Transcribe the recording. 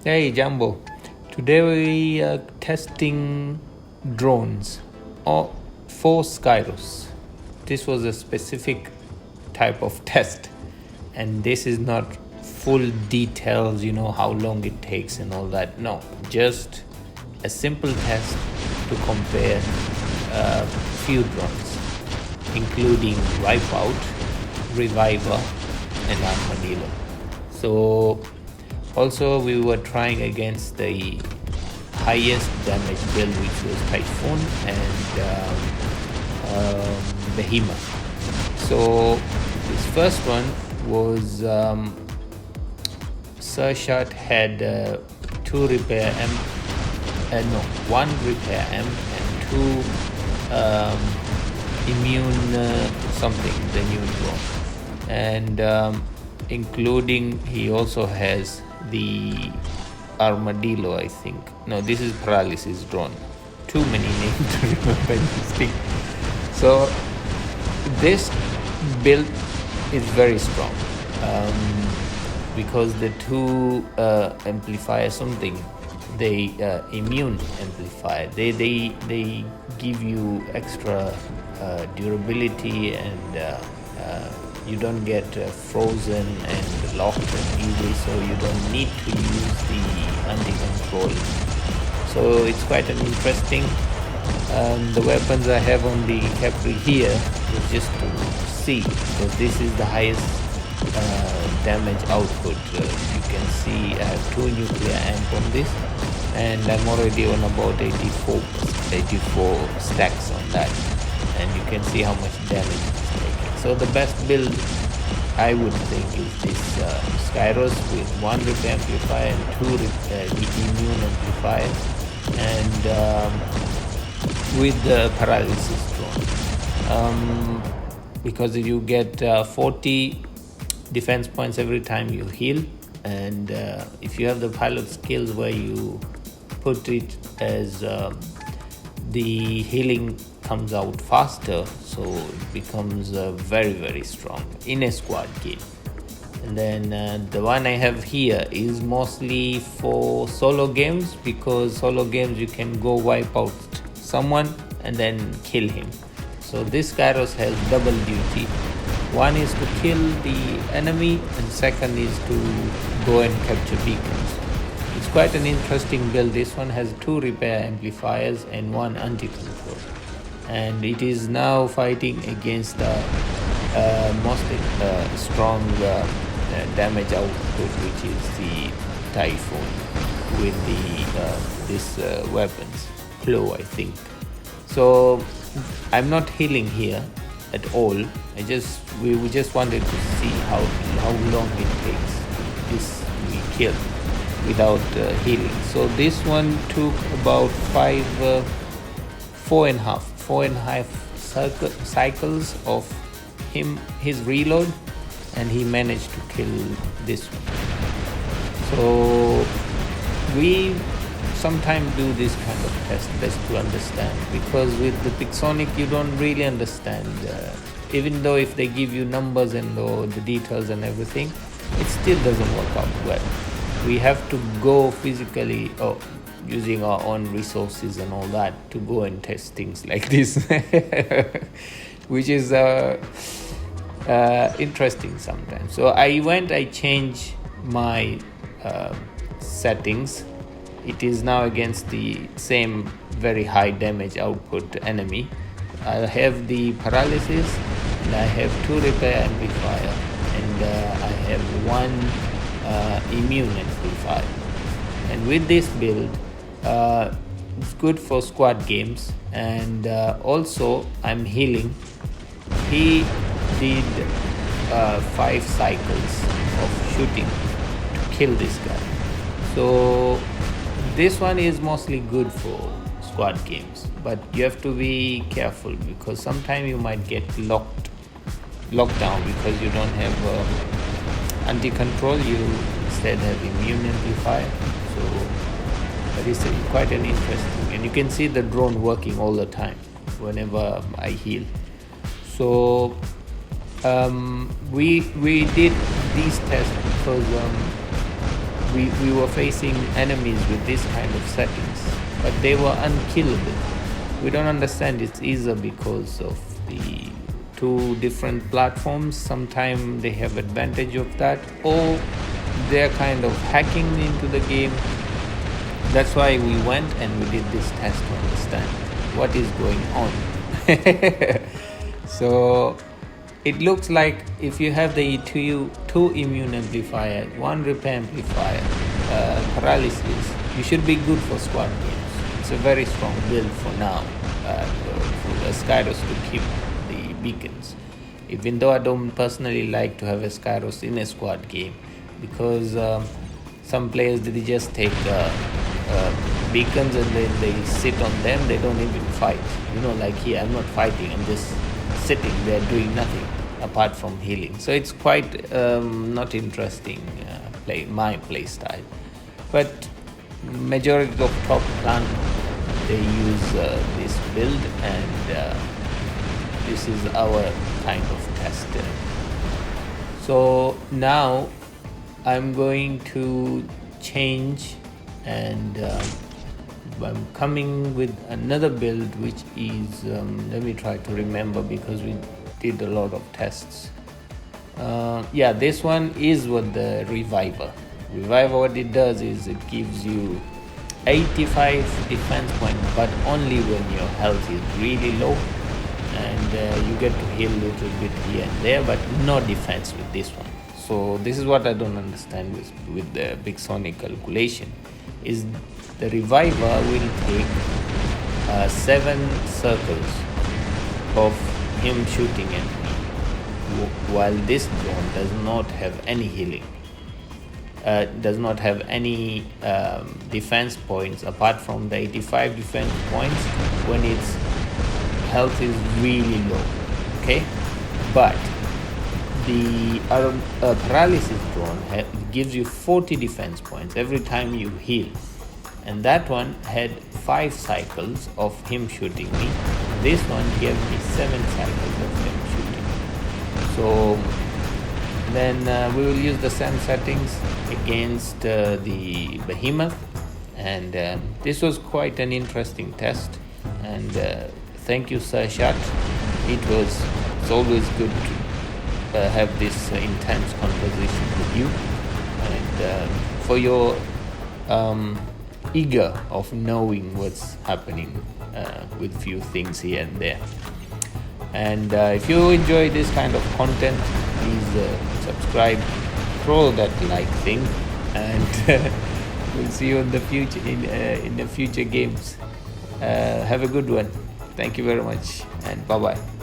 Hey Jumbo, today we are testing drones or for Skyros. This was a specific type of test, and this is not full details, how long it takes and all that. No, just a simple test to compare few drones, including Wipeout, Reviver, and Armadillo. So also we were trying against the highest damage build, which was Typhoon and Behemoth. So this first one was Seraph had two repair M, one repair M and two immune something, the new drone, and including he also has the Armadillo, I think. No, this is Paralysis drone. Too many names to remember this thing. So this build is very strong because the two amplifier something, they immune amplifier. They give you extra durability and you don't get frozen and locked easily, so you don't need to use the anti-control. So it's quite an interesting. The weapons I have on the Khepri here is just to see, because this is the highest damage output. You can see I have 2 nuclear amp on this, and I'm already on about 84 stacks on that, and you can see how much damage it's taking. So the best build I would think is this Skyros with 1 repair amplifier and 2 immune amplifiers, and with the paralysis drone, because you get 40 defense points every time you heal, and if you have the pilot skills where you put it as the healing comes out faster, so it becomes very, very strong in a squad game. And then the one I have here is mostly for solo games, because solo games you can go wipe out someone and then kill him. So this Skyros has double duty. One is to kill the enemy, and second is to go and capture beacons. It's quite an interesting build. This one has 2 repair amplifiers and 1 anti-control, and it is now fighting against the most strong damage output, which is the Typhoon with the this weapons flow, I think. So I'm not healing here at all. We just wanted to see how long it takes this we kill without healing. So this one took about 4.5 cycles of his reload, and he managed to kill this one. So we sometimes do this kind of test best to understand, because with the Pixonic you don't really understand, even though if they give you numbers and the details and everything, it still doesn't work out well. We have to go physically using our own resources and all that to go and test things like this, which is interesting sometimes. So I changed my settings. It is now against the same very high damage output enemy. I have the paralysis, and I have 2 repair amplifier, and I have 1 immune amplifier. And with this build, it's good for squad games, and also I'm healing. He did 5 cycles of shooting to kill this guy. So this one is mostly good for squad games, but you have to be careful, because sometimes you might get locked down because you don't have anti-control. You instead have immune amplifier. So that is quite an interesting, and you can see the drone working all the time whenever I heal. So we did these tests because we were facing enemies with this kind of settings, but they were unkillable. We don't understand it's either because of the two different platforms. Sometimes they have advantage of that, or they're kind of hacking into the game. That's why we went and we did this test to understand what is going on. So it looks like if you have the two immune amplifier, one repair amplifier, paralysis, you should be good for squad games. It's a very strong build for now, for the Skyros to keep the beacons. Even though I don't personally like to have a Skyros in a squad game, because some players, they just take beacons and then they sit on them, they don't even fight. Like here, I'm not fighting, I'm just sitting there doing nothing apart from healing. So it's quite not interesting my play style. But majority of top clan, they use this build, and this is our kind of test. So now I'm going to change, and I'm coming with another build, which is let me try to remember, because we did a lot of tests. Yeah, this one is with the Reviver. What it does is it gives you 85 defense points, but only when your health is really low, and you get to heal a little bit here and there, but no defense with this one. So this is what I don't understand with the Big Sonic calculation, is the Reviver will take 7 circles of him shooting at me, while this drone does not have any healing, does not have any defense points apart from the 85 defense points when its health is really low. Okay, but the paralysis drone gives you 40 defense points every time you heal, and that one had 5 cycles of him shooting me. This one gave me 7 cycles of him shooting me. So then we will use the same settings against the behemoth, and this was quite an interesting test. And thank you, Seraph. It's always good to have this intense conversation with you, and for your eager of knowing what's happening with few things here and there. And if you enjoy this kind of content, please subscribe, throw that like thing, and we'll see you in the future in the future games. Have a good one. Thank you very much, and bye bye.